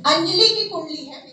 अंजलि की कुंडली है।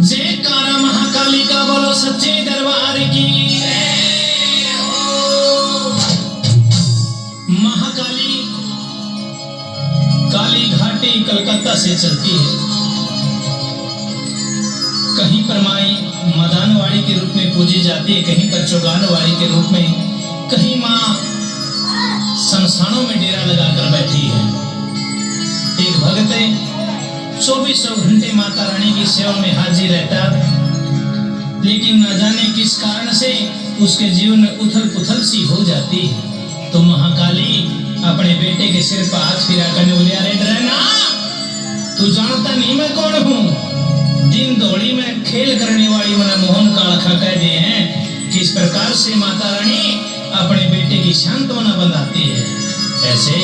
जयकारा महाकाली का बोलो सच्चे दरबार की। महाकाली काली घाटी कलकत्ता से चलती है। कहीं पर माई मदानवाड़ी के रूप में पूजी जाती है, कहीं पर चौगानवाड़ी के रूप में, कहीं माँ शमशानों में डेरा लगाकर बैठी है। एक भक्त 24 घंटे माता रानी की सेवा में हाजिर रहता, लेकिन न जाने किस कारण से उसके जीवन में उथल पुथल सी हो जाती है। तो महाकाली अपने बेटे के सिर पर हाथ फिरा कर बोले, अरे डरना, तू जानता नहीं मैं कौन हूँ। दिन दौड़ी में खेल करने वाली मना मोहन कालखा कह दिए हैं। किस प्रकार से माता रानी अपने बेटे की सांत्वना बनाती है। ऐसे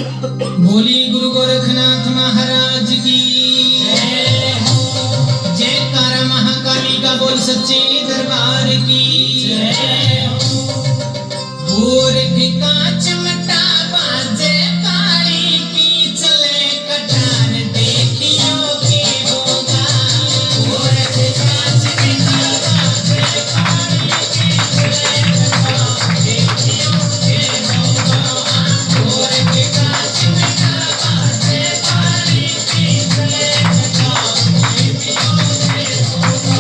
बोली गुरु गोरखनाथ महाराज की जयकारा महाकाली का बोल सच्चे दरबार की गोरख का चिमटा बाजे काली की चले कटार देखियो के होगा गोरख का चिमटा बाजे काली की चले कटार देखियो के होगा गोरख का चिमटा बाजे काली की चले कटार देखियो के होगा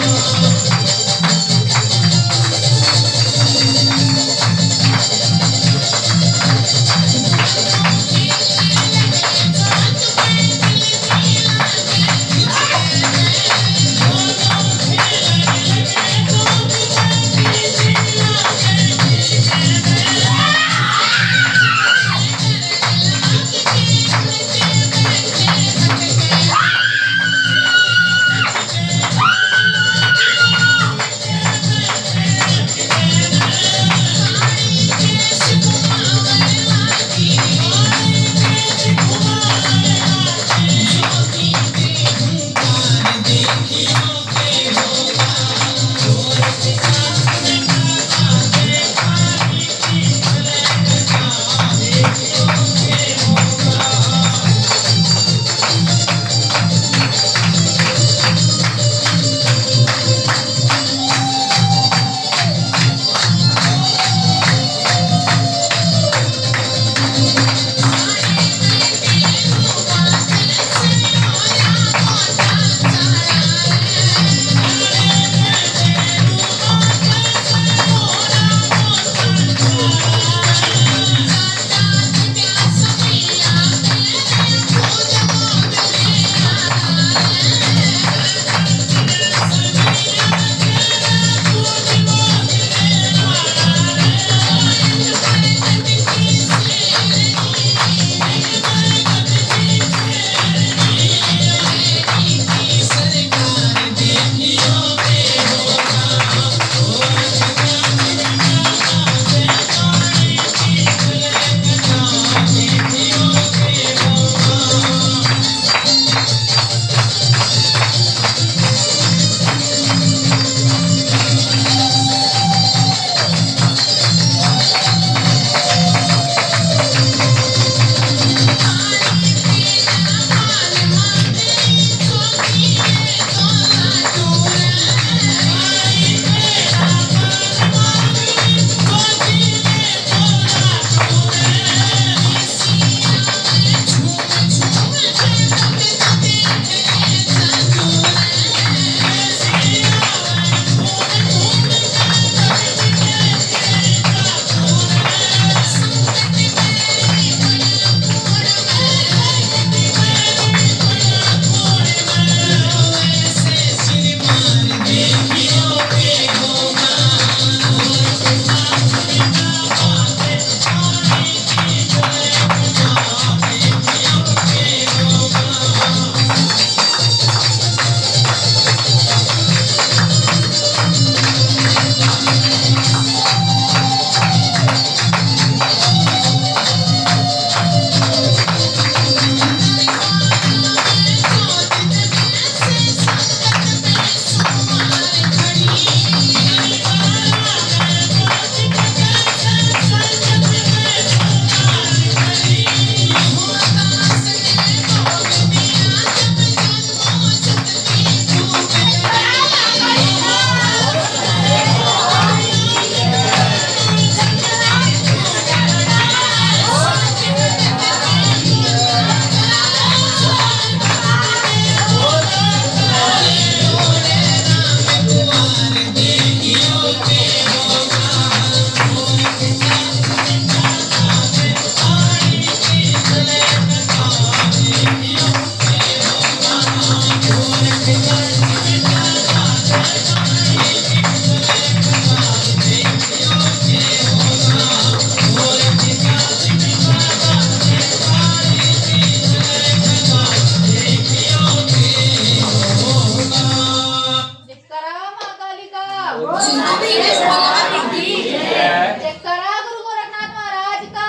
जयकारा गुरु गोरखनाथ महाराज का।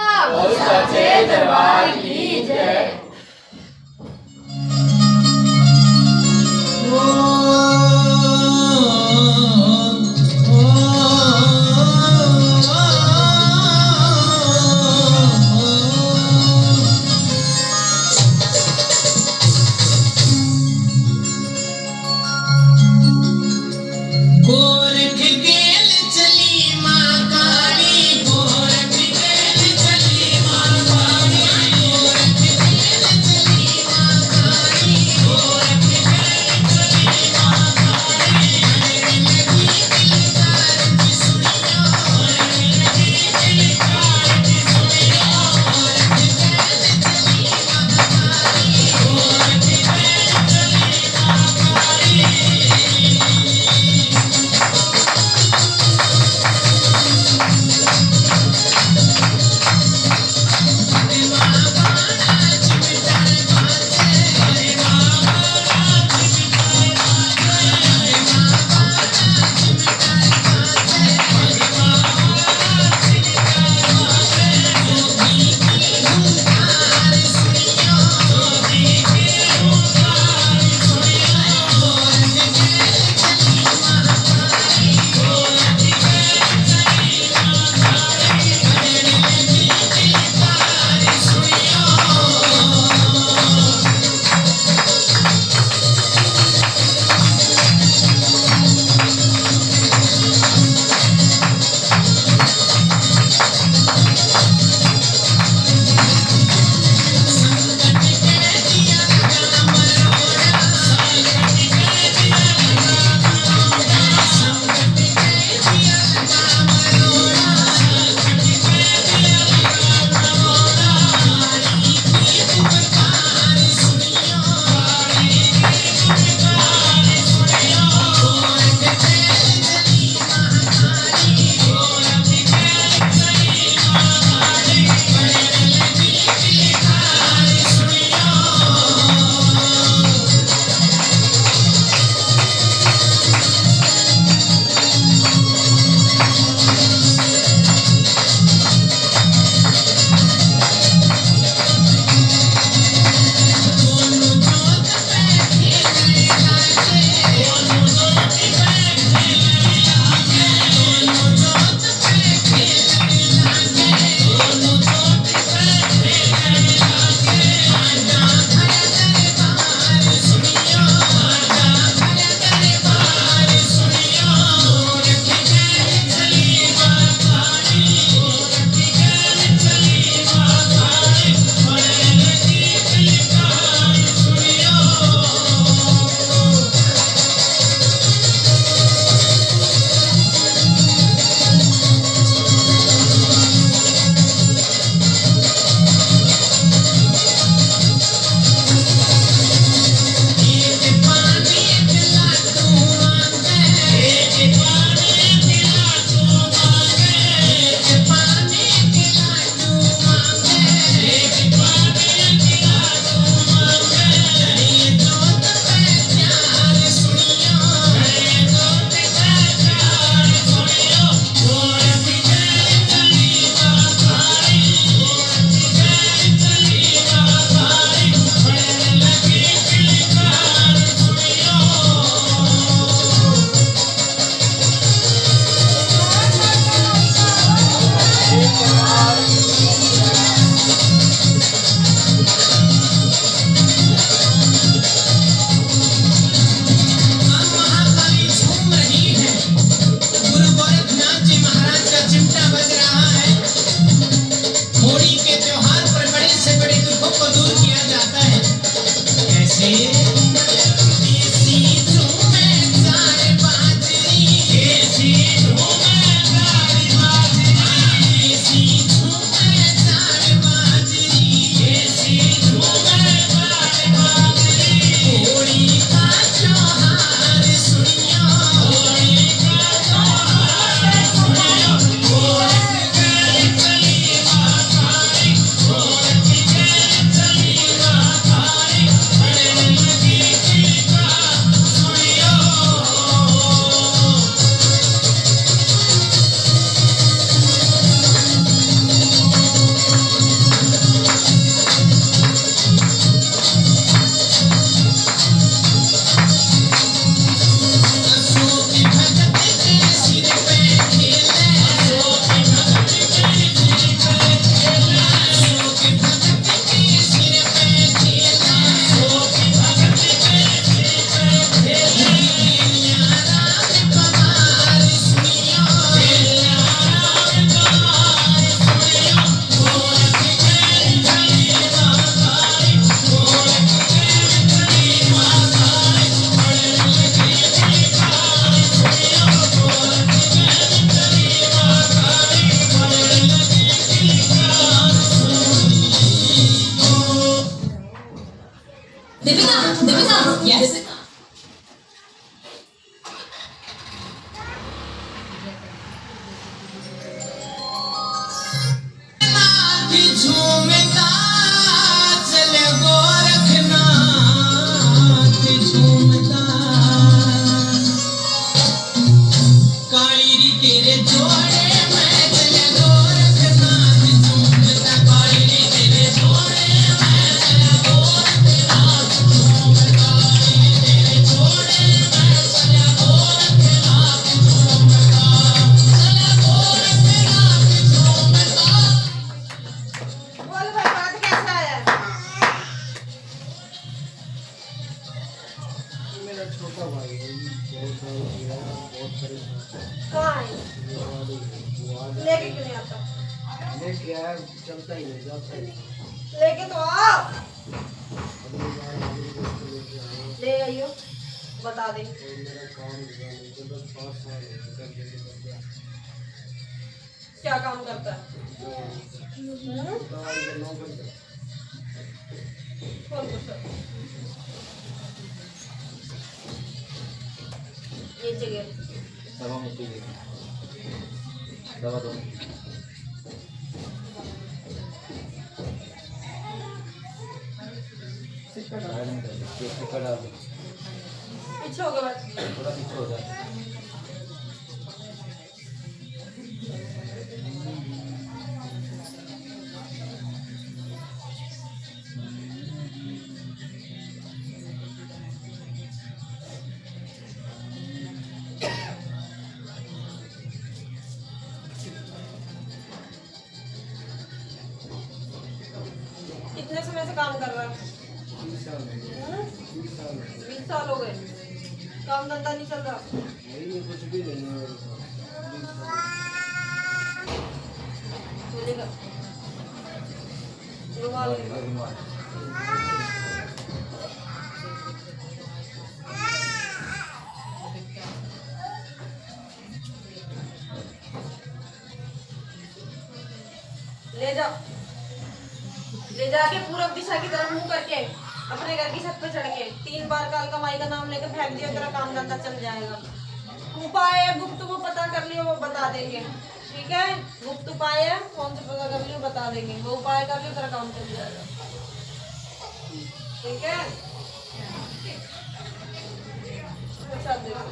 Deepika, yes. लेके क्यों नहीं आता? लेके यार चलता ही नहीं जाता ही। लेके तो आओ। ले आइयो, बता दे। मेरा काम तो 5 साल क्या काम करता है? ये जगह दवा मुझे दवा दो पीछे हो गया थोड़ा पीछे हो जाए कितने समय से काम कर रहा है? 20 साल हो गए। काम धंधा नहीं चल रहा? नहीं, कुछ भी नहीं है। बोलेगा रुमाल ले जाओ, ले जाके पूरब दिशा की तरफ मुंह करके अपने घर की छत पे चढ़ के 3 बार काल कमाई का नाम लेकर फेंक दिया, तेरा काम धंधा चल जाएगा। उपाय है गुप्त वो पता कर लियो, वो बता देंगे। ठीक है, गुप्त उपाय है, कौन से पता कर लियो बता देंगे, वो उपाय कर लियो, तेरा काम चल जाएगा। ठीक है, अच्छा देखो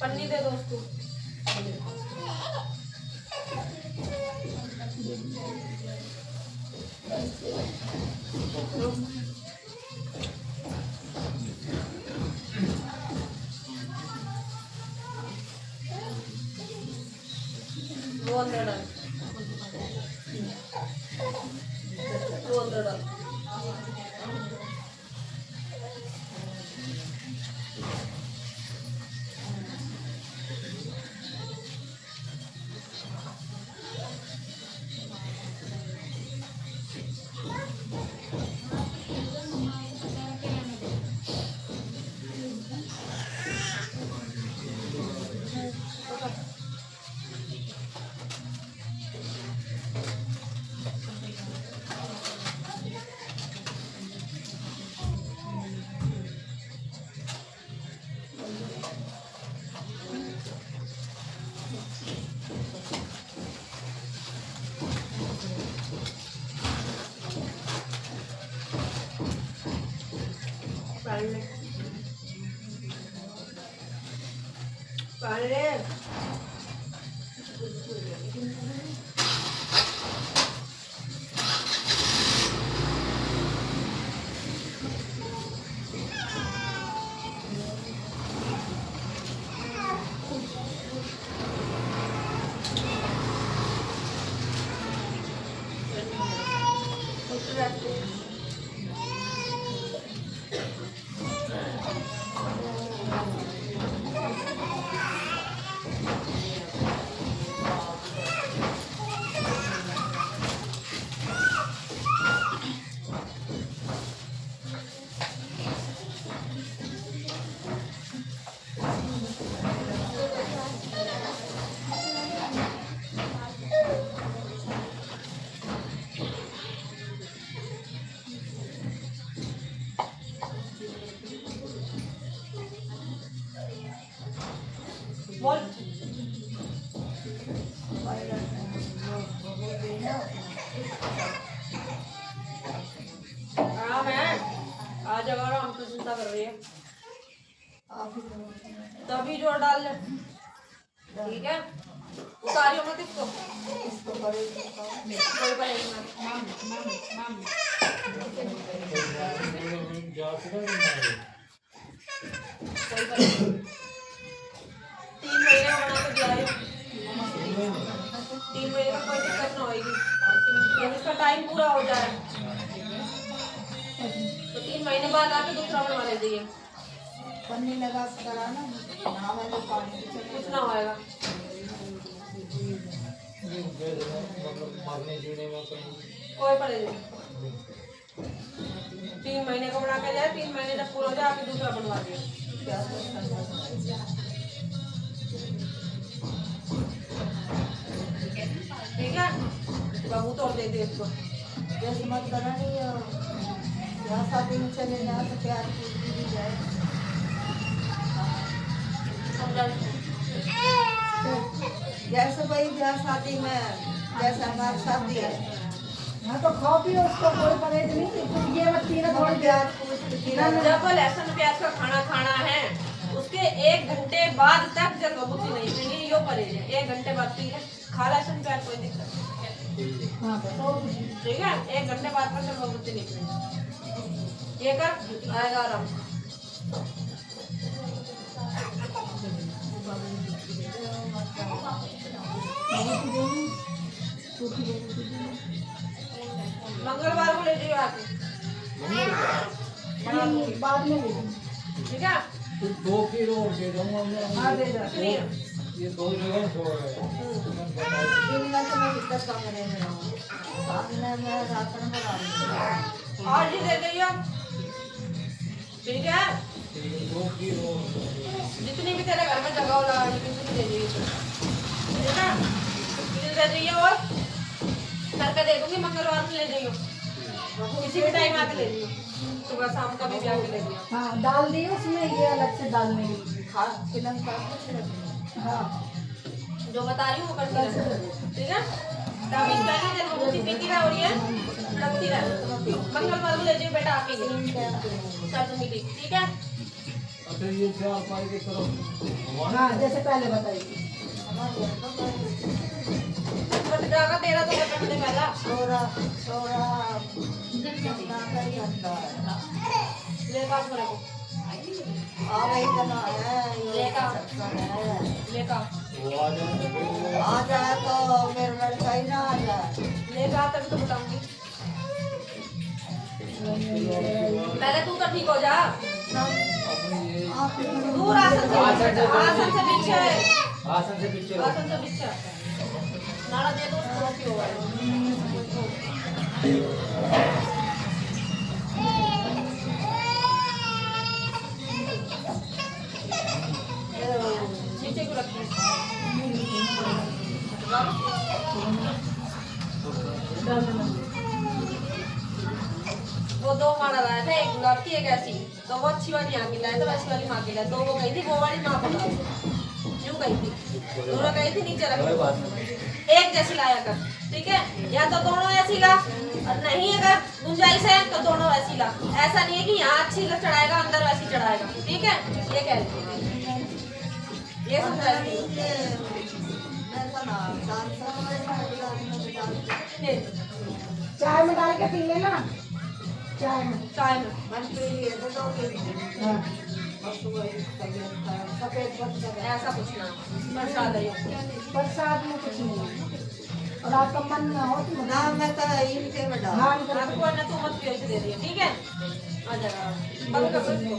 पन्नी दे दो उसको। वो अंदर डाल, वो अंदर डाल। पाले बोल। आराम है, आज अगर आराम की चिंता कर रही है तभी जोर डाल ले, ठीक है। उतारियो मत इसको, कोई परेशानी कोई परेशानी। 3 महीने का बना के दिया है, 3 महीने का कोई दिक्कत ना होगी। जब इसका टाइम पूरा हो जाए तो 3 महीने बाद आके दूसरा बनवा ले जाइए। पन्नी लगा कराना पानी कुछ ना होएगा। कोई परेशानी 3 महीने का बना के जाए, 3 महीने जब पूरा हो जाए आके दूसरा बनवा दिए। ठीक है, बाबू तोड़ दे दे इसको। जैसे मत करा नहीं यहाँ शादी में चले जाए तो प्यार की जाए। समझा? जैसे भाई ब्याह शादी में जैसे हमारी शादी है हाँ तो खाओ पियो उसको, कोई परहेज नहीं। ये बच्ची ना थोड़ी प्यार जब लहसुन प्याज का खाना खाना है उसके 1 घंटे बाद तक जलबबूती नहीं पीनी, यो परहेज है। 1 घंटे बाद पी ले, खा लहसुन प्याज कोई दिक्कत नहीं। हाँ बताओ। ठीक है, 1 घंटे बाद तक जलबबूती नहीं पीनी। ये कर आएगा आराम। मंगलवार को ले जाइए आके, बाद में ले ठीक है। 2 किलो दे दूंगा मैं। हाँ दे जा। कितनी है? ये 2 जगह छोड़ रहे दिन में तो मैं कितना कमरे में रहूँ, शादी में मैं रात में बना लूँ। आज ही दे दीजिए, ठीक है। 2 किलो जितनी भी तेरे घर में जगह हो लगा दे दीजिए, ठीक है। दे दीजिए और करके दे दूंगी। मंगलवार को ले जाइए, किसी भी टाइम आके ले जाइए, सुबह शाम का भी आके ले जाइए। हाँ डाल दिए उसमें, ये अलग से डालने की। खा फिल्म का हाँ जो बता रही हूँ वो करती रहे, ठीक है। तब इसका ना जलबबूती पीती रह रही है, रखती रहे। मंगलवार को ले जाइए बेटा आके सर्द मीठी, ठीक है। अच्छा ये 4 पाई की तरफ हाँ जैसे पहले बताइए। बट जागा तेरा तो बता दे पहला। छोरा छोरा अपना कर सकता है। ले का मेरे को, आ गई तना है लेका है। लेका वो आ जाए आ जाए तो मेरा लड़का ही ना आ जाए। लेका तभी तो बताऊंगी। पहले तू तो ठीक हो जा, दूर आसन से पीछे, आसन से पीछे आसन से पीछे नाड़ा दे दो उसको की होगा। नीचे क्यों रखी है? वो 2 माला लाया था, एक गुलाब की एक ऐसी, तो वो अच्छी वाली यहाँ की लाया था, वैसी वाली माँ की लाया। तो वो गई थी वो वाली माँ को ला यूँ गई थी, दोनों गई थी नीचे रखी। एक जैसी लाया कर, ठीक है। या तो दोनों ऐसी ला, और नहीं अगर गुंजाइश है तो दोनों वैसी ला। ऐसा नहीं है कि यहाँ अच्छी चढ़ाएगा अंदर वैसी चढ़ाएगा, ठीक है। ये कह रही, ये समझा रही चाय में डाल के पी लेना, चाय में। चाय में हाँ सफेद बच्चा ऐसा कुछ ना प्रसाद है ये। बरसात में कुछ नहीं है। और आपका मन ना हो तो ना मैं तो इनके में डाल। हाँ आपको ना तू मत पियो, इसे दे दिए, ठीक है। आ जाएगा बंद कर दो।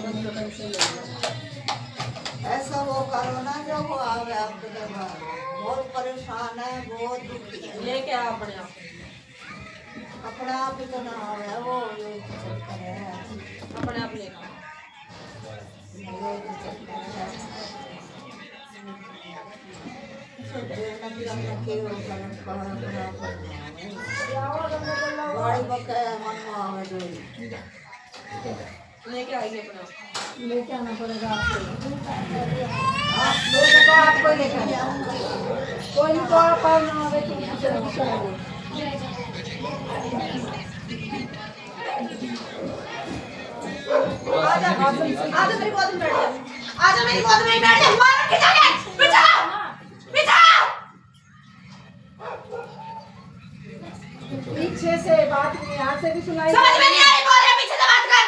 ऐसा वो करो ना जो वो आवे आपके दरबार, बहुत परेशान है, बहुत दुखी है। लेके आ अपने आप, अपने आप ही तो ना आवे वो ये चक्कर है। अपने आप लेकर गाड़ी बके मन में आवे जो लेके आइए अपने आप। लेके आना पड़ेगा आपको। आप लोग तो आपको लेकर कोई नहीं, तो आप ना आवे तो चलो। आजा मेरी गोद में बैठ जा, आजा मेरी गोद में ही बैठ जा, मारो खिंचा के पीछा पीछा। पीछे से बात नहीं, यहाँ से भी सुनाई समझ में नहीं आ रही, बोल रहे पीछे से बात कर।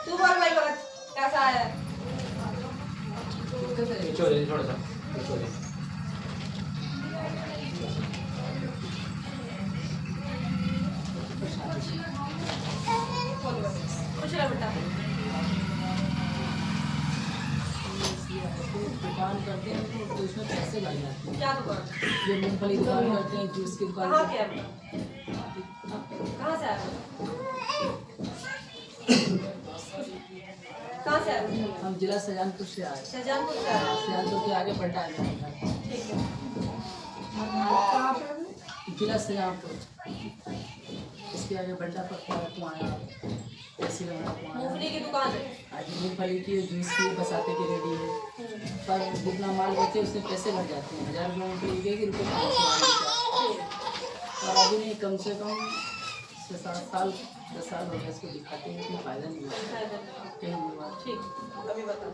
तू बोल भाई भगत कैसा है? थोड़ा सा खुश रह बेटा। दुकान करते हैं तो उसमें पैसे लग जाते हैं। क्या दुकान? जो मूंगफली दुकान करते हैं, जूस की दुकान कहाँ करते के है? कहाँ से आया? कहाँ से आया? हैं। हम जिला शाहजहानपुर से आए। शाहजहानपुर से आया। शाहजहानपुर के आगे पलटा है मेरा घर। ठीक है। जिला शाहजहानपुर, इसके आगे बंटा पड़ता है, कुआं ऐसी लगा कुआं। मूंगफली की दुकान है। आज मूंगफली की, जूस की, बसाते की रेडी है। पर जितना माल बचे उसमें पैसे लग जाते हैं। 1000 रुपये मूंगफली के रुपये 500 और अभी नहीं, कम से कम 7 साल 10 साल हो गया इसको दिखाते हैं, लेकिन फायदा नहीं हुआ कहीं भी हुआ। ठीक, अभी बता।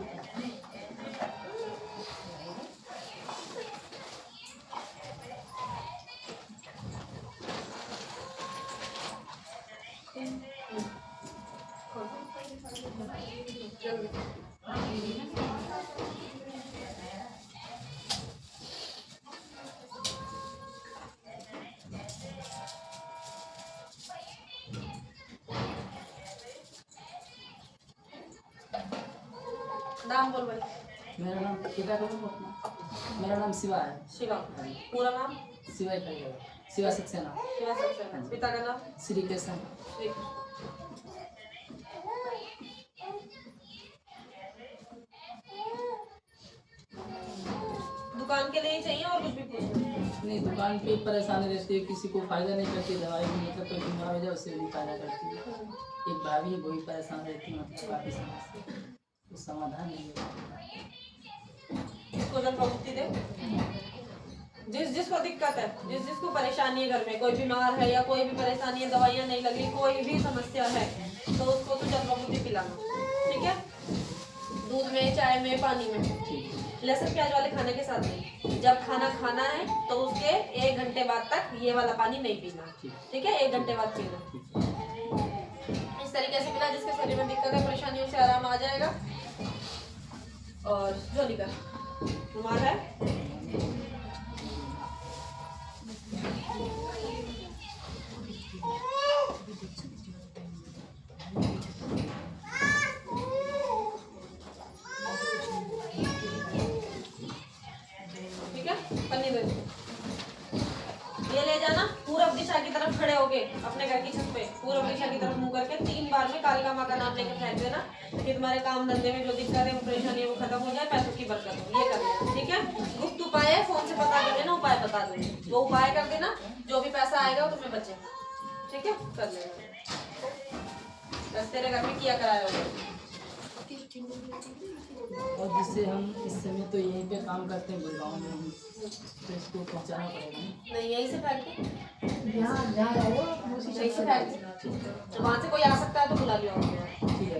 नाम बोल भाई। मेरा नाम पिता का नाम अपना, मेरा नाम शिवा है। शिवा। पूरा नाम? शिवा ही करिएगा, शिवा सक्सेना। शिवा सक्सेना। पिता का नाम? श्री कृष्ण। ठीक। दुकान के लिए ही चाहिए और कुछ भी पूछना? नहीं, दुकान पे परेशानी रहती है, किसी को फायदा नहीं करती दवाई भी, मतलब कोई बीमार हो जाए उससे भी फायदा करती है। एक भाभी है, वो भी परेशान रहती है, मतलब काफी समय से, कुछ समाधान नहीं है। इसको जल मुक्ति दे। जिसको दिक्कत है, जिसको परेशानी है, घर में कोई बीमार है या कोई भी परेशानी है, दवाइयाँ नहीं लग रही, कोई भी समस्या है तो उसको तो जल मुक्ति पिलाना, ठीक है? दूध में, चाय में, पानी में, लहसुन प्याज वाले खाने के साथ नहीं। जब खाना खाना है तो उसके 1 घंटे बाद तक ये वाला पानी नहीं पीना, ठीक है? 1 घंटे बाद पीना। इस तरीके से पीना, जिसके शरीर में दिक्कत है, परेशानियों से आराम आ जाएगा। और झोली का रुमाल है? ठीक है, पन्नी दे दो। ये ले जाना, पूरब दिशा की तरफ खड़े होके अपने घर की छत पे पूरब दिशा की तरफ मुंह करके 3 बार में कालिका माँ का नाम लेकर फेंक देना कि तुम्हारे काम धंधे में जो दिक्कत है, वो परेशानी है, वो खत्म हो जाए, पैसों की बरकत हो। ये कर लेना, ठीक है? गुप्त उपाय है, फोन से पता कर लेना, उपाय बता दूंगी, वो उपाय कर देना, जो भी पैसा आएगा वो तुम्हें बचेगा, ठीक है? कर लेना। बस तेरे घर में किया कराया होगा। और जिससे हम इस समय तो यहीं पे काम करते हैं गुड़गांव में, हम तो इसको पहुंचाना पड़ेगा ना। नहीं, यहीं से फेंक दे, यहाँ जा रहा हो यहीं से फेंक दे। वहाँ से कोई आ सकता है तो बुला लियो। ठीक है,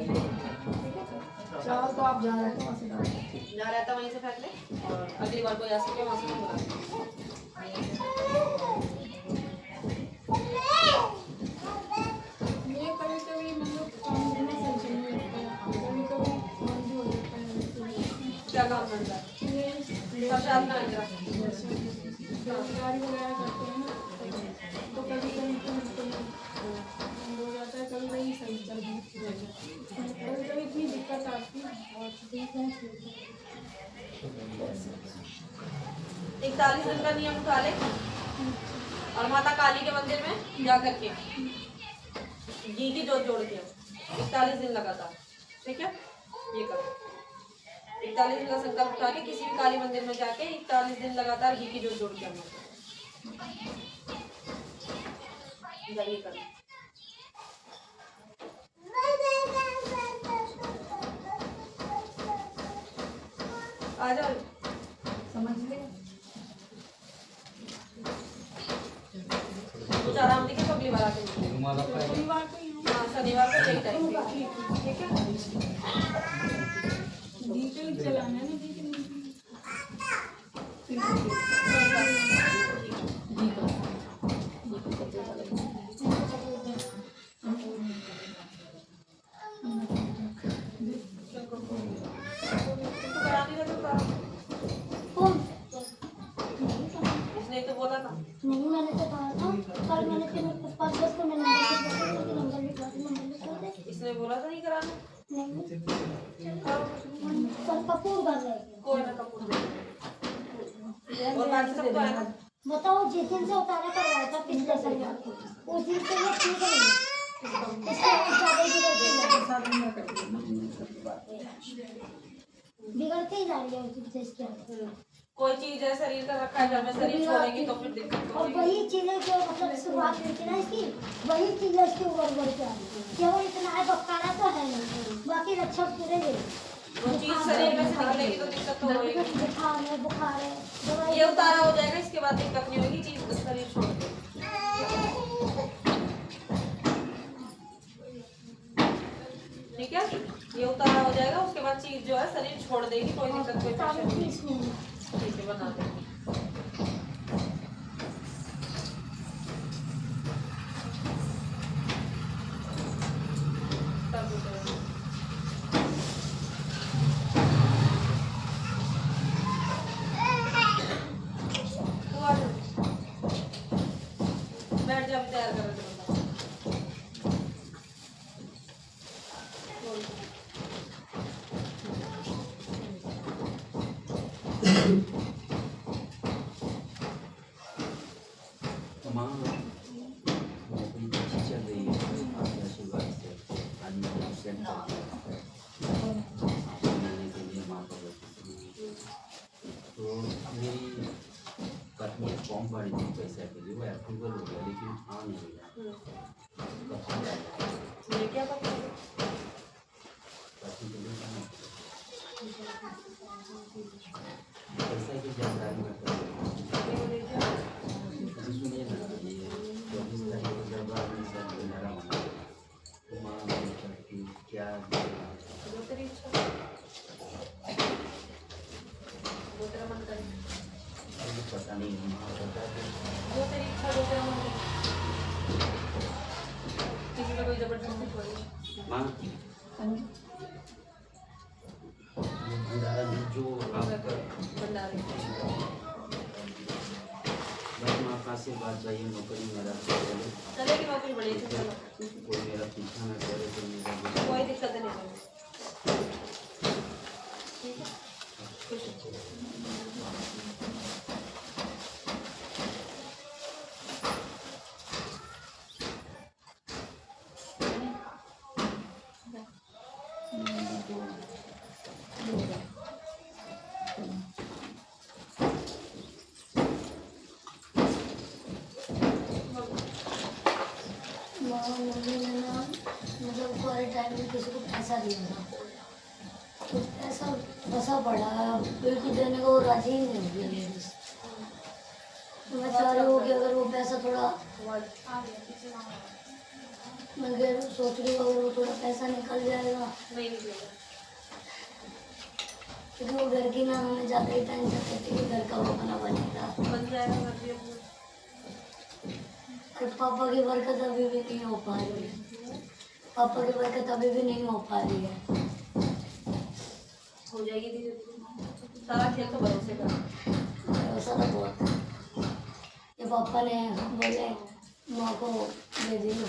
चाहो तो आप जा रहे हो वहाँ से डाल दो। जहाँ रहता वहीं से फेंक ले, और अगली बार कोई आ सके वहाँ से बुला लियो। ये कभी कभी मतलब काम करना सही नहीं लगता है, कभी कभी मन भी हो जाता है। क्या काम करता है? ये प्रसाद में अंदर। बेरोजगारी वगैरह करते हैं ना, तो कभी कभी तो मतलब हो जाता है, कभी कभी सही चल जाता है, कभी कभी इतनी दिक्कत आती है और देखते हैं। 41 दिन का नियम उठा ले और माता काली के मंदिर में जा करके घी की जोत जोड़ के 41 दिन लगातार, ठीक है? ये करो। 41 दिन का संकल्प उठा के किसी भी काली मंदिर में जाके 41 दिन लगातार घी की जोत जोड़ के आना। जाइए कर। आ जाओ, समझ गए। कुछ आराम देखिए तो अगली बार आके मिलते हैं। शनिवार को ही हाँ शनिवार को यही टाइम पे। ठीक है। डीटेल चलाना है ना, डीटेल इसने तो बोला था। नहीं, मैंने तो कहा था कल मैंने तेरे को 5-10 को मैंने नंबर लिखवा दिया, नंबर लिखवा दे। इसने बोला था नहीं कराना। नहीं, कल कपूर कर रहे थे। कोई ना कपूर दे। और बाकी सब तो है ना। बताओ, जिस दिन से उतारा करवाया था पिछले शनिवार को, उस दिन से ये ठीक नहीं है। इससे ज्यादा बिगड़ते ही जा रही है उस दिन से इसके आगे। कोई चीज है शरीर का रखा है घर में, शरीर छोड़ेगी तो फिर दिक्कत और होगी। वही चीजें जो मतलब शुरुआत हुई थी ना इसकी, वही चीजें इसके ऊपर बढ़ के आ रही है। केवल इतना है, बखाना तो है नहीं, बाकी लक्षण पूरे हैं। वो चीज शरीर में से निकलेगी तो दिक्कत तो होगी। बुखार है, बुखार है, दवाई ये उतारा हो जाएगा, इसके बाद दिक्कत नहीं होगी, चीज शरीर छोड़ देगी। ठीक है, ये उतारा हो जाएगा, उसके बाद चीज जो है शरीर छोड़ देगी, कोई दिक्कत कोई परेशानी नहीं। ठीक है, बना देंगे। तब हो जाएगा। तू आ जा। बैठ जा, अभी तैयार कर रहे थे। पत्नी फॉर्म भरी थी पैसा के लिए, वो अप्रूवल हो गया लेकिन आ नहीं रहा। ये क्या पता है? पत्नी के लिए पैसा की जानकारी में सुनिए ना, ये 24 तारीख को जब आपने सर मेरा बना तो माँ कि क्या जो तेरी इच्छा, वो तेरा मन करे। अभी पता नहीं माँ बता दे। जो तेरी इच्छा, जो तेरा मन करे। किसी पे कोई जबरदस्ती थोड़ी है। माँ भंडारा में जो आपका भंडारे बस माँ का आशीर्वाद चाहिए, नौकरी मेरा चले, चलेगी नौकरी बढ़िया से चलो, कोई मेरा पीछा न करे तो मेरा कोई दिक्कत नहीं होगी। ठीक है, खुश हो। मम्मी ने ना मतलब क्वारंटाइन में किसी को पैसा दिया था, कुछ पैसा फंसा पड़ा है, बिल्कुल देने को राजी ही नहीं होगी लेडीज। मैं चाह रही हूँ कि अगर वो पैसा थोड़ा, मैं सोच रही हूँ अगर वो थोड़ा पैसा निकल जाएगा, नहीं निकलेगा। क्योंकि वो घर की ना हमें ज़्यादा ही टेंशन रहती है, घर का वो बना बनेगा। बन जाएगा घर भी अपना। और पापा की बरकत अभी भी नहीं हो पा रही है, पापा की बरकत अभी भी नहीं हो पा रही है। हो जाएगी धीरे धीरे, सारा खेल तो भरोसे का। भरोसा तो बहुत है। ये पापा ने बोले माँ को दे दी लो,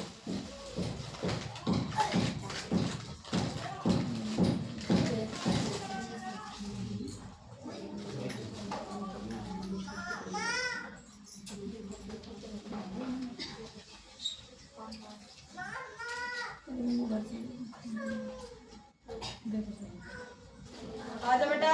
आजा बेटा।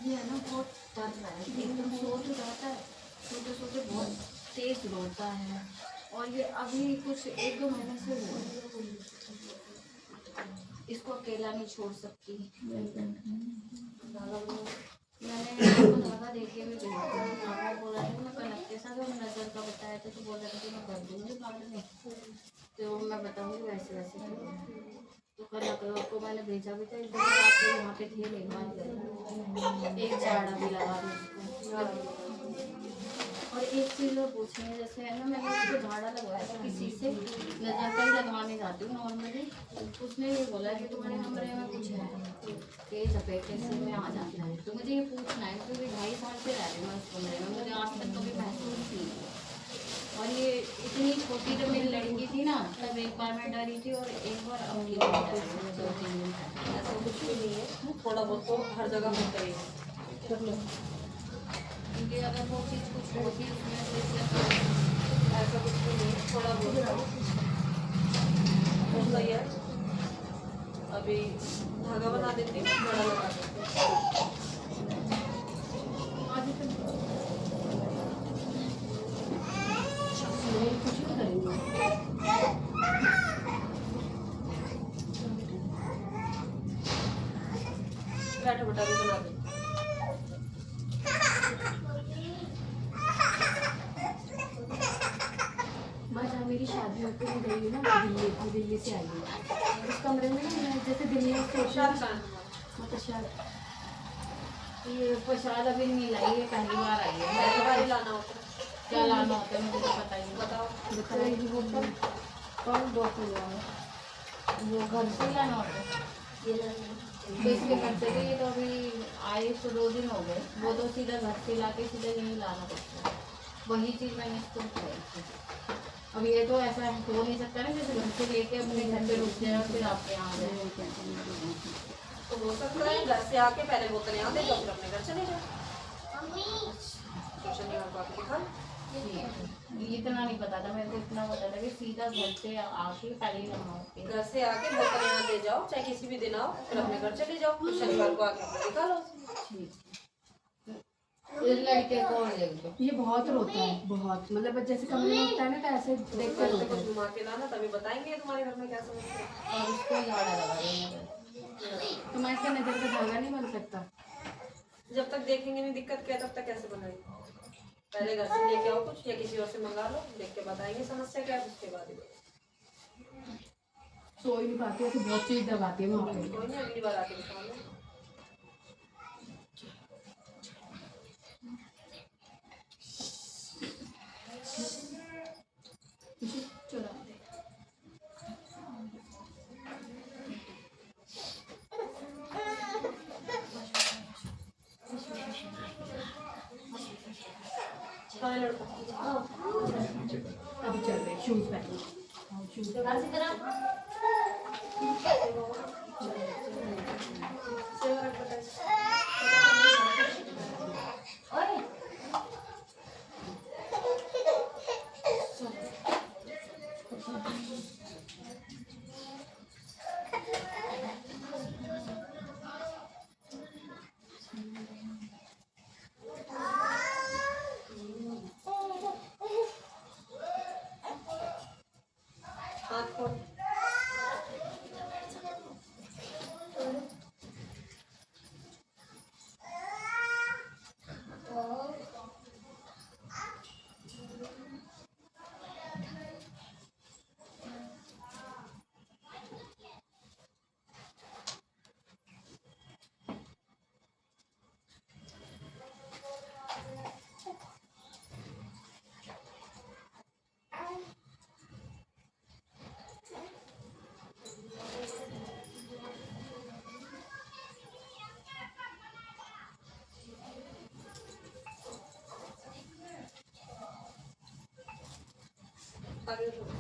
ये है ना बहुत डर रहा है, एकदम सो तो जाता है, सोते सोते बहुत तेज रोता है। और ये अभी कुछ 1-2 महीने से हुआ है। इसको अकेला नहीं छोड़ सकती। मैंने इसको धागा दे के भी भेजा, धागा बोला था मैं कनक के साथ, और नज़र का बताया था तो बोला था कि मैं कर दूँगी बाद में, तो मैं बताऊँगी वैसे वैसे करो। तो कनक को मैंने भेजा भी था, इस दिन आपके यहाँ पे थे लेगा, एक झाड़ा भी लगा दो उसको। और एक चीज़ और पूछनी है, जैसे है ना मैंने उसको झाड़ा लगवाया था किसी से, नज़र का ही लगवाने जाती हूँ नॉर्मली, उसने ये बोला कि तुम्हारे कमरे में कुछ है, कि सपेटे से में आ जाता है। तो मुझे ये पूछना है क्योंकि 2.5 साल से रह रही हूँ मैं उस कमरे में, मुझे आज तक कभी महसूस नहीं हुआ। और ये इतनी छोटी जब मेरी लड़की थी ना, तब एक बार मैं डरी थी और एक बार अब की 2-3 दिन ऐसा कुछ भी नहीं है, थोड़ा बहुत तो हर जगह होता ही है। क्योंकि अगर वो चीज़ कुछ होती उसमें तो ऐसा कुछ भी नहीं है, थोड़ा बहुत होता ही है। अभी धागा बना देती हूँ, बड़ा लगा देती हूँ। कुछ नहीं करेंगे। बैठो बेटा, भी बना दो। मैं जहाँ मेरी शादी होकर मैं गई हूँ ना, दिल्ली से आई हूँ। उस कमरे में ना मैं जैसे दिल्ली में प्रसाद ये प्रसाद अभी नहीं लाई है, पहली बार आई है। भाई लाना होता है। क्या लाना होता है मुझे तो पता ही नहीं। बताओ। बताएगी वो कब कौन 2 किलो है? वो घर से ही लाना होता है। तो इसके घर से भी तो अभी आए तो 2 दिन हो गए, वो तो सीधा घर से ला के सीधा यहीं लाना पड़ता है। वही चीज़ मैंने इसको बताई थी। अब ये तो ऐसा हो नहीं सकता ना जैसे घर से लेके अपने घर पे रुक जाए और फिर आपके यहाँ आ जाए। तो हो सकता है घर से आके पहले बोतल यहाँ दे जाओ, फिर अपने घर चले जाओ। तो शनिवार को आके दिखा लो। इतना नहीं पता था मेरे को, इतना पता था कि सीधा घर से आके पहले ही लाना होता है। घर से आके बोतल यहाँ दे जाओ, चाहे किसी भी दिन आओ, फिर अपने घर चले जाओ। तो शनिवार को आके अपना दिखा लो। इस लड़के को और ले लो। ये बहुत रोता है, बहुत मतलब जैसे कमरे में होता है ना तो ऐसे देख कर घर से रोता कुछ है। घुमा के लाना, तभी बताएंगे तुम्हारे घर में क्या समस्या है। और उसको झाड़ा लगा देंगे। तो मैं इसका नजर का धागा नहीं बन सकता। जब तक देखेंगे नहीं दिक्कत क्या, तब तक कैसे बनाएंगे? पहले घर से लेके आओ कुछ, या किसी और से मंगा लो, देख के बताएंगे समस्या क्या है, उसके बाद ही सो ही नहीं पाती, ऐसे बहुत चीज दबाती है वहाँ पे। कोई नहीं, अगली बार आके दिखा लो। चुरा दे। कहाँ है लड़का? अभी चल रहे शूज पहन। शूज सेवा रख बताइए। हाथ खोल। आगे बढ़ो।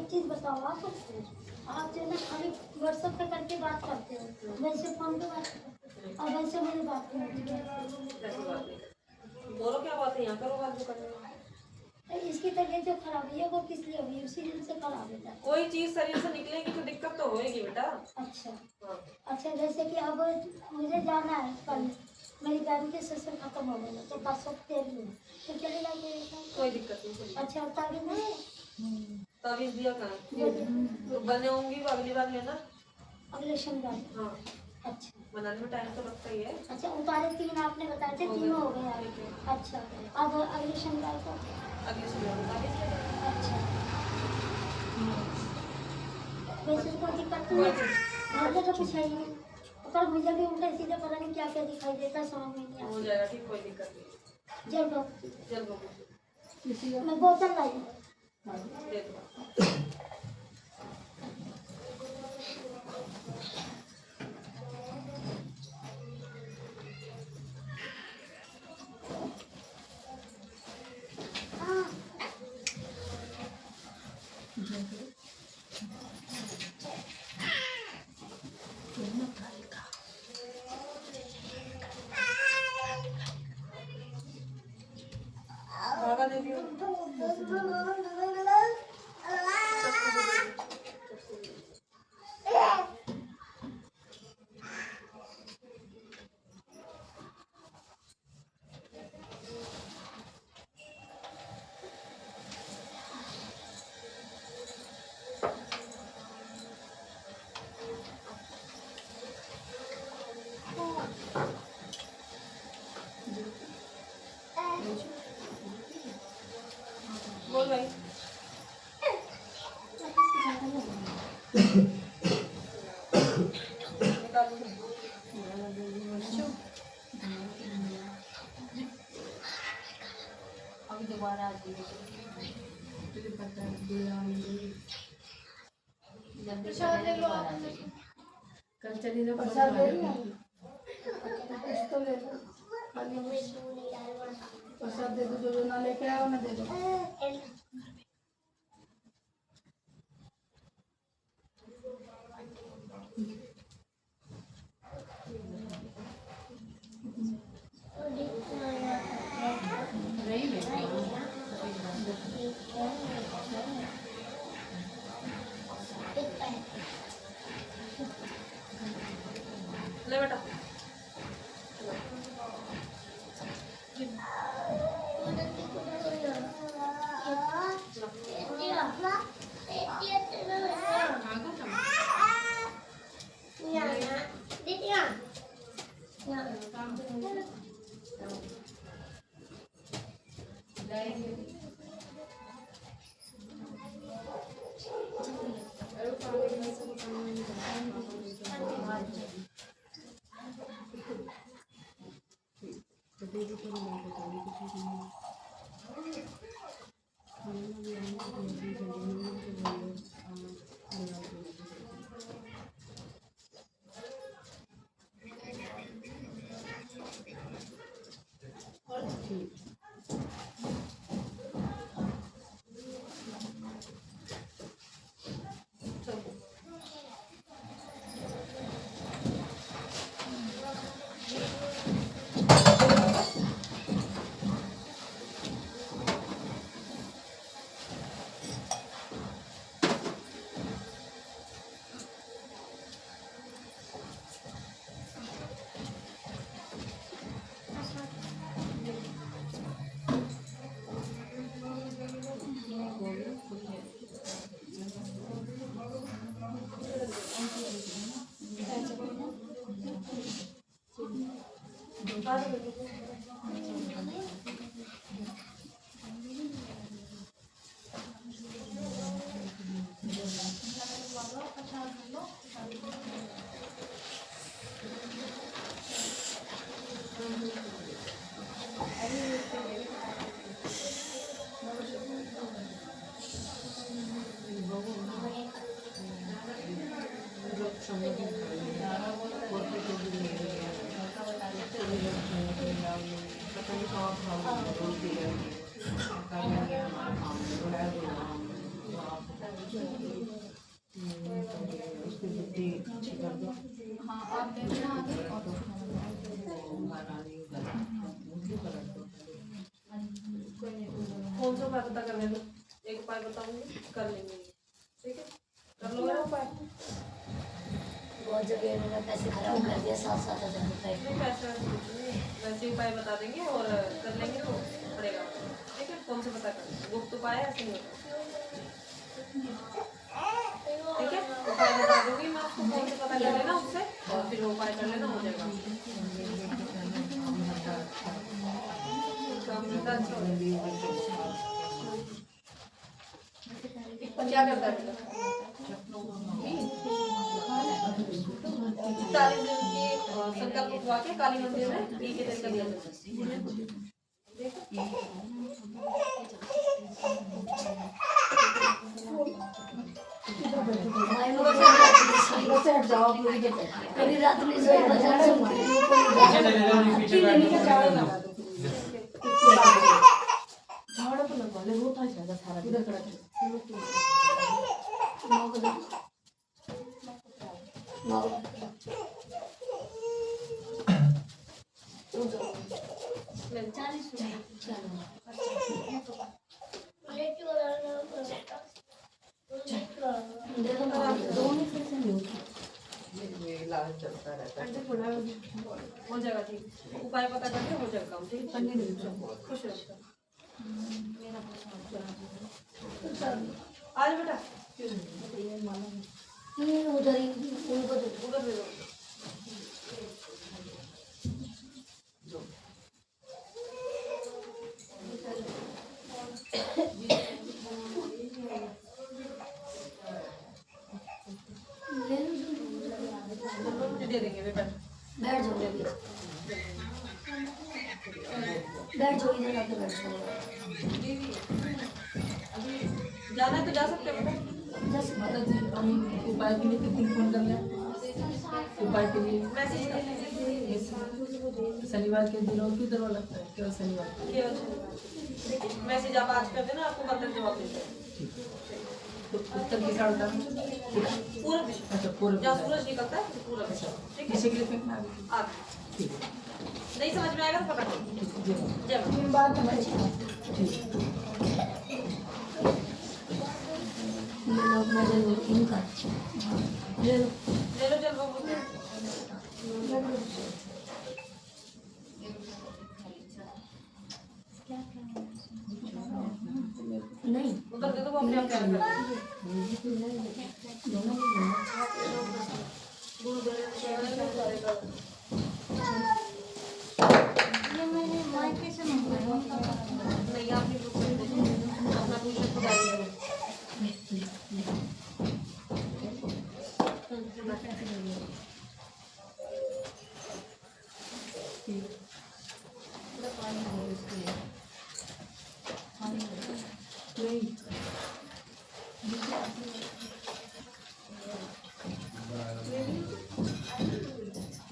एक चीज़ बताओ आप जो है ना खाली व्हाट्सएप पे करके बात करते हो, वैसे फोन पे बात करते हो, और वैसे मेरी बात नहीं होती है। बोलो क्या बात है, यहाँ करो बात जो करनी है। इसकी तबीयत जो खराब है वो किस लिए हुई, उसी दिन से खराब है। कोई चीज शरीर से निकलेगी तो दिक्कत तो होएगी बेटा। अच्छा अच्छा, जैसे कि अब मुझे जाना है कल, मेरी बहन के ससुर खत्म हो गए तो परसों 13 में तो चले जाएंगे। कोई दिक्कत नहीं। अच्छा, तारीख में ताबीज दिया कहाँ तो बने होंगी, अगली बार लेना। अगले शनिवार। हाँ अच्छा, बनाने में टाइम तो लगता ही है। अच्छा, उतारे 3 आपने बताए थे, 3 हो गए आप। अच्छा, अब अगले शनिवार को अगले शनिवार ताबीज लेना। अच्छा, वैसे तो कोई दिक्कत नहीं है, घर में तो कुछ है ही नहीं, पर मुझे भी उल्टा सीधा पता नहीं क्या क्या दिखाई देता, समझ में नहीं हो आता। जाएगा ठीक, कोई दिक्कत नहीं। जल्द मैं बोतल लाई दे दो। धागा दे दियो। बोल भाई। अभी दोबारा प्रसाद ले लो आप। कल चली जाओ। प्रसाद ले लो, कुछ तो ले लो, खाली प्रसाद दे दो, जो ना लेके आओ ना दे दो। ले बेटा। हाँ आप देखना आगे और कौन सा उपाय पता करने दो, एक उपाय बताऊंगी कर लेंगे, ठीक है कर लो मेरा उपाय। बहुत जगह मैंने पैसे खराब कर दिया, 7-7 हज़ार रुपए। नहीं पैसा वैसे उपाय बता देंगे और कर लेंगे तो पड़ेगा, ठीक है। कौन सा पता कर गुप्त उपाय है ऐसे नहीं होता, ठीक है। उपाय बता दूंगी मैं आपको, कौन से पता कर लेना उससे और फिर वो उपाय कर लेना, हो जाएगा काम धंधा अच्छा हो जाएगा। क्या करता है 40 दिन की संकल्प हुआ के काली मंदिर में घी के तेल का दिया जाता है। कभी रात में सोई बाजार से हो जाएगा ठीक, उपाय पता करके हो जाएगा काम, ठीक है। खुश रहो आज बेटा उधर ही उनको उधर दे दो। मुझे दे देंगे बेटा, बैठ जाओ, बैठ जाओ इधर आके बैठ जाओ। जाना है तो जा सकते हो बेटा। माता जी हम उपाय के लिए कितनी फोन कर लें, उपाय के लिए मैसेज कर शनिवार के दिन और किधर लगता है, केवल शनिवार को। केवल शनिवार। मैसेज आप आज कर देना, आपको कल तक जवाब दे देंगे। तो उत्तर की साइड का पूरा दिशा, अच्छा पूर्व जहाँ सूरज निकलता है पूरा दिशा, ठीक है। किसी के लिए फेंकना है आगे ठीक है नहीं समझ में आएगा तो पकड़ लो। जी जय माता। बात समझ ठीक ये लोग नजर इनका ले लो। ले लो चल बाबू। नहीं उधर दे दो, वो अपने आप क्या करेगा। नहीं आपने अपना ट्यूशन खुद आइए।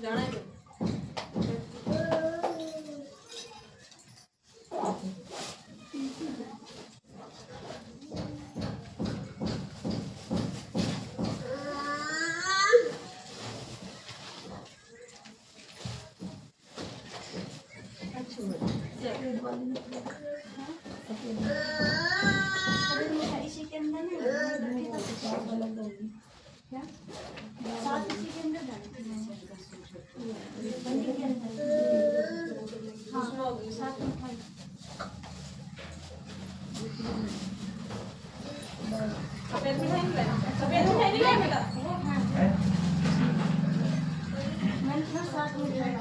जाना है सफेद मिठाई नहीं लाया, सफेद मिठाई नहीं लाया बेटा।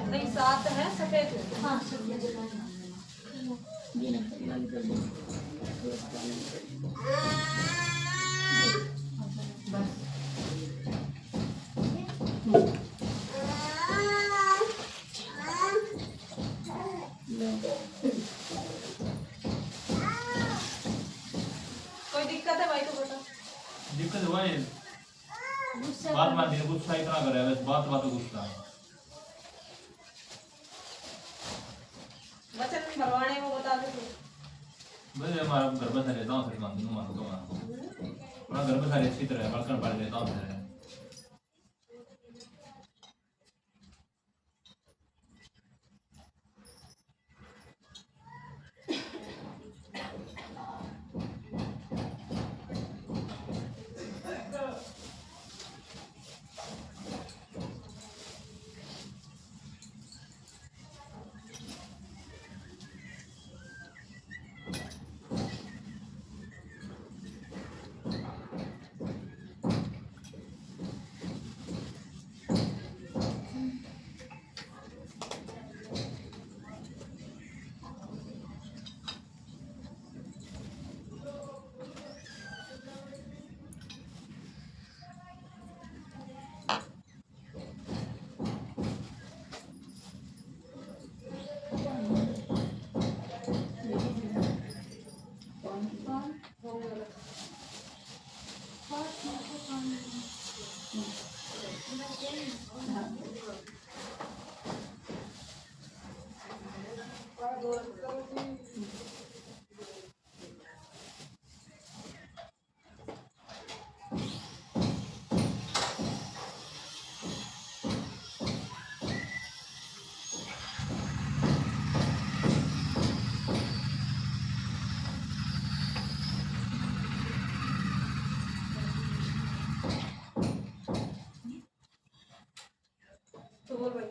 नहीं सात है सफेद है। हाँ कोई दिक्कत है भाई तो बता। दिक्कत हुआ है बात मान दिन गुस्सा इतना करे बस बात बात गुस्सा वचन भरवाने वो बता दे तू। बस हमारा घर में रहता हूँ फिर मान दूँ मान दो मान अपना घर में सारे अच्छी तरह बर्तन पड़ देता हूँ मैं। तो बोल भाई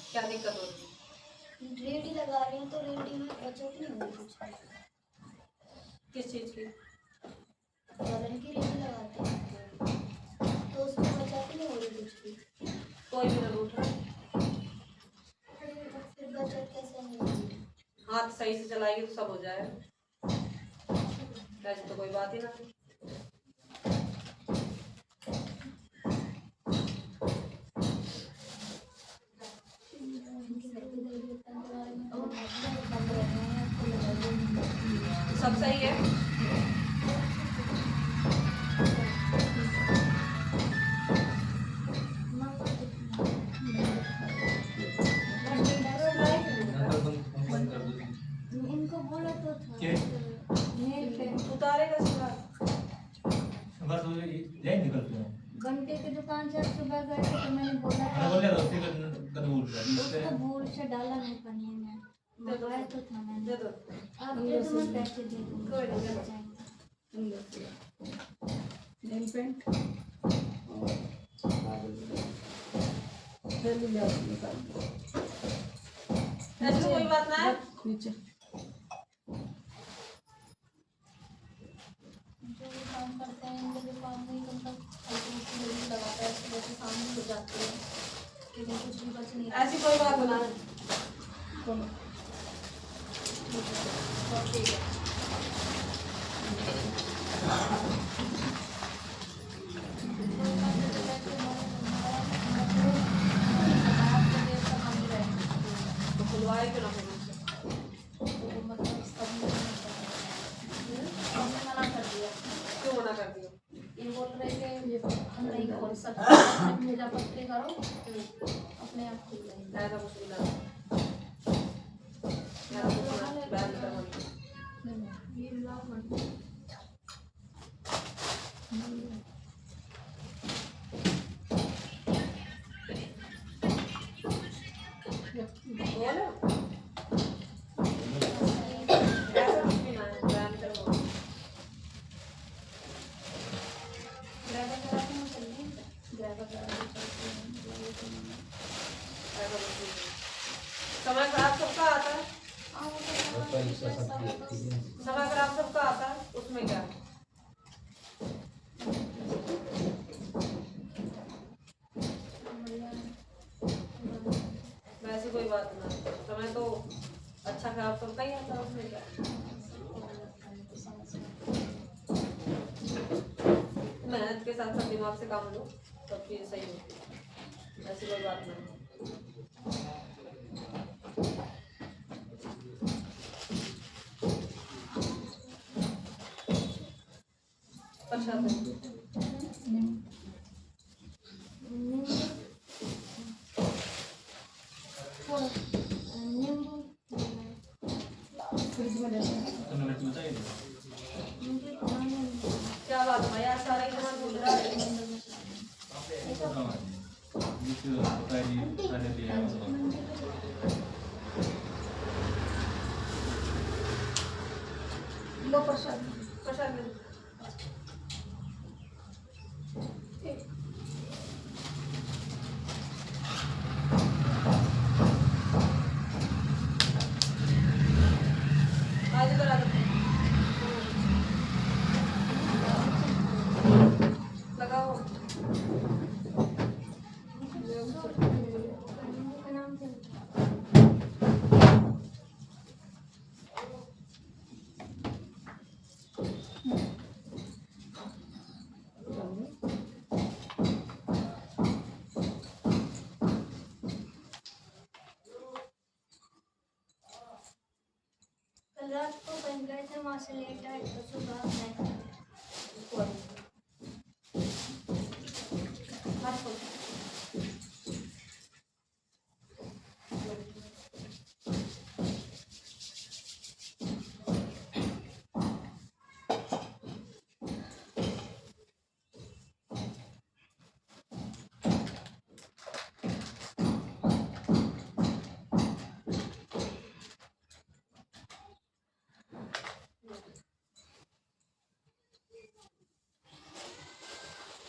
क्या दिक्कत हो रही है? रेडी लगा रही हूँ तो रेडी में बचत नहीं होगी कुछ। किस चीज की? कॉटन की रेडी लगाते हैं तो उसमें बचत नहीं हो रही कुछ भी। कोई भी ना रूठ रहा, फिर बचत कैसे नहीं होगी? हाथ सही से चलाएगी तो सब हो जाएगा। ऐसी तो कोई बात ही ना है। सब सही है। इनको बोला तो था क्या? नेल पेंट उतारेगा सुबह। सुबह तो यही निकलते हैं। घंटे की दुकान से सुबह गए थे तो मैंने बोला मैंने था बोल दिया था उसके कदूर उसको भूल से डाला नहीं पन्ने में। मंगवाया तो था मैंने। दे दो। आप दे दो मैं पैसे दे दूँगी। कोई नहीं, दे दो। जाएंगे। नेल पेंट ऐसी कोई बात ना है। नीचे जो भी काम करते हैं इनके जो काम नहीं मतलब हल्की रेडी लगाता है उसकी वजह से सामने हो जाती है लेकिन कुछ भी बच नहीं रहा। ऐसी कोई बात ना है। खोलो। तो ठीक है। तो खुलवाए क्यों ना मतलब सबने मना कर दिया। क्यों मना कर दिया? ये बोल रहे थे हम नहीं खोल सकते मेरा पत्ते करो अपने आप खुल जाएंगे। ऐसा कुछ भी ना ऐसा कुछ ना बैन करवानी। ये ब्लॉक बन बोलो ऐसा कुछ भी ना है बैन करवानी। ड्राइवर करा के हम चलिए ड्राइवर करा के चलते हैं। ऐसा कुछ भी नहीं। समय खराब सबका आता है। समय खराब सबका आता है, उसमें क्या है? वैसी कोई बात ना है। समय तो अच्छा खराब सबका ही आता है, उसमें क्या है? मेहनत के साथ साथ दिमाग से काम लो तब चीज़ सही होती है। ऐसी कोई बात नहीं है। प्रसाद है। नींबू तो मिनट में चाहिए क्या बात है यार, सारा इतना बोल रहा है। नीचे पता है जी सारे दिया है लो प्रसाद, प्रसाद ले। आज करा दो, लगाओ। कल रात को कहीं गए थे, वहाँ से लेट आए तो सुबह मैं हाथ खोल।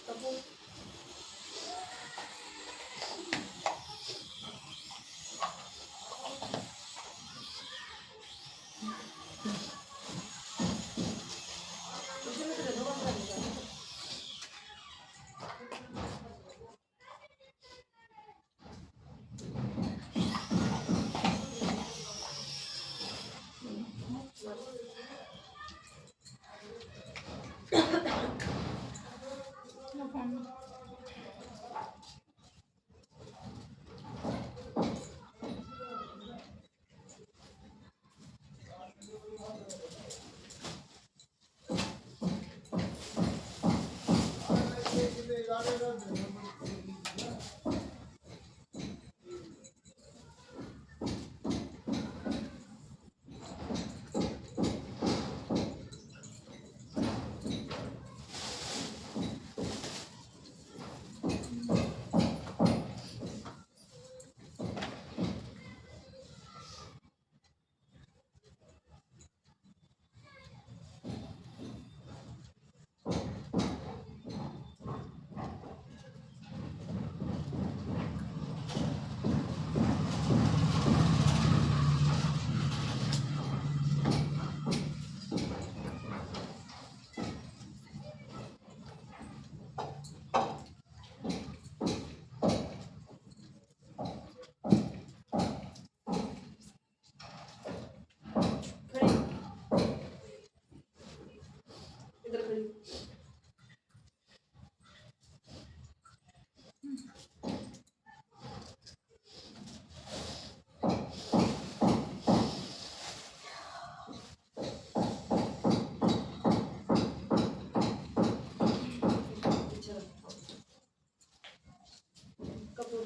कपूर उसी में से दो बार खड़ी, इधर खड़ी। पीछे रखो। कपूर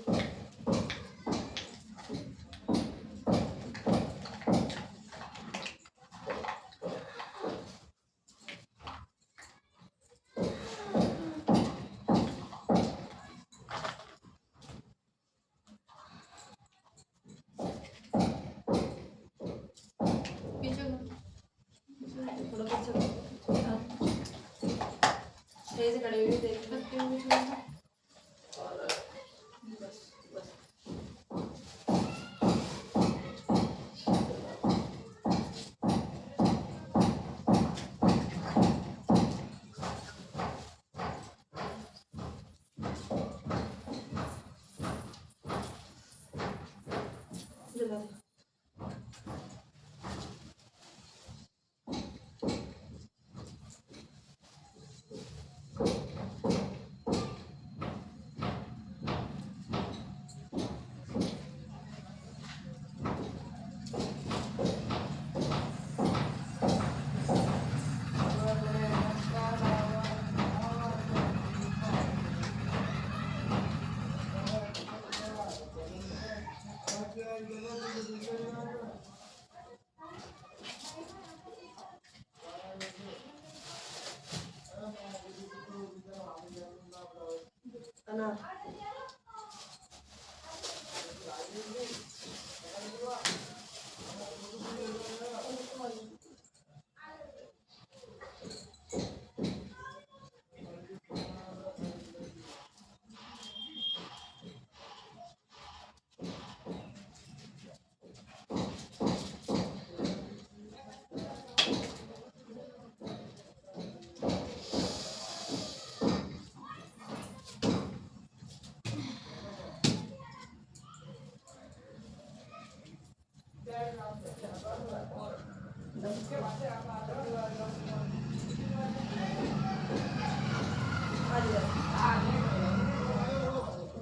पीछे थोड़ा पीछे सही से खड़े हुए देख सकते हो बीच में। और बस बस जला दो।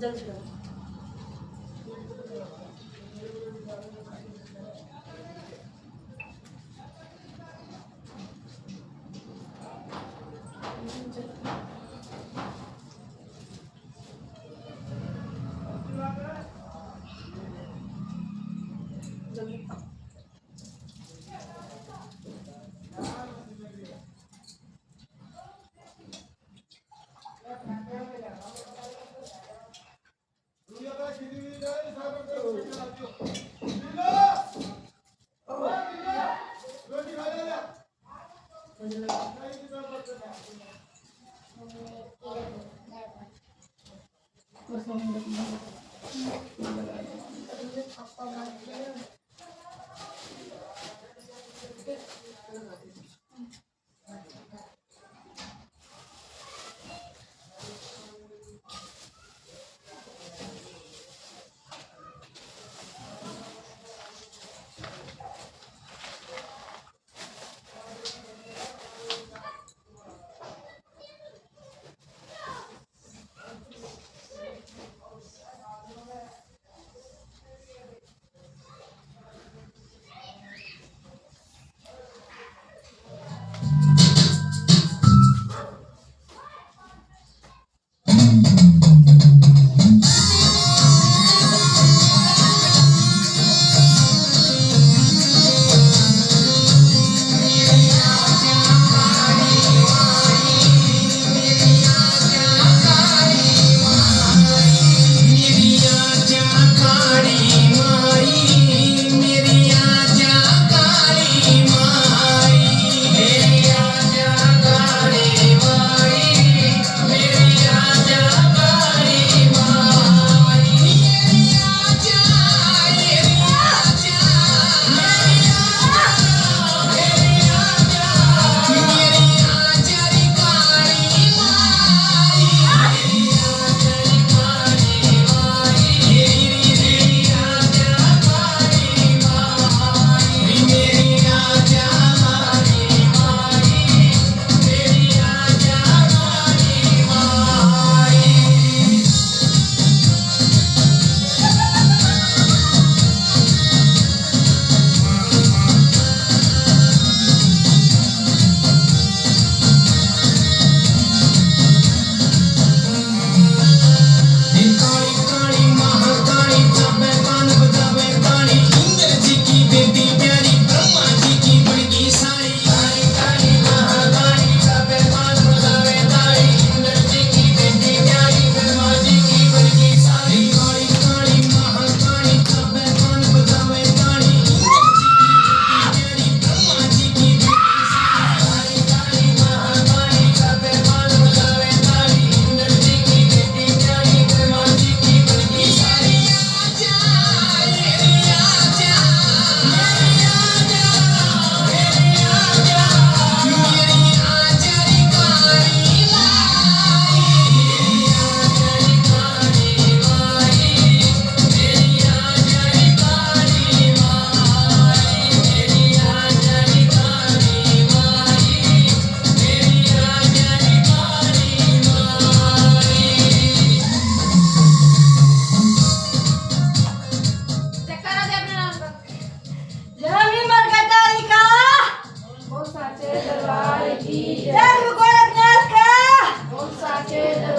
जल्दी करो। जल्दी पापा बात